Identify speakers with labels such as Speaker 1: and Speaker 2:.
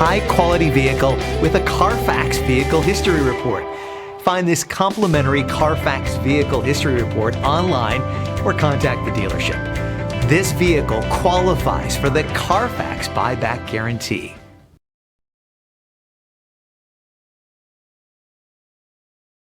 Speaker 1: high-quality vehicle with a Carfax Vehicle History Report. Find this complimentary Carfax Vehicle History Report online or contact the dealership. This vehicle qualifies for the Carfax Buyback Guarantee.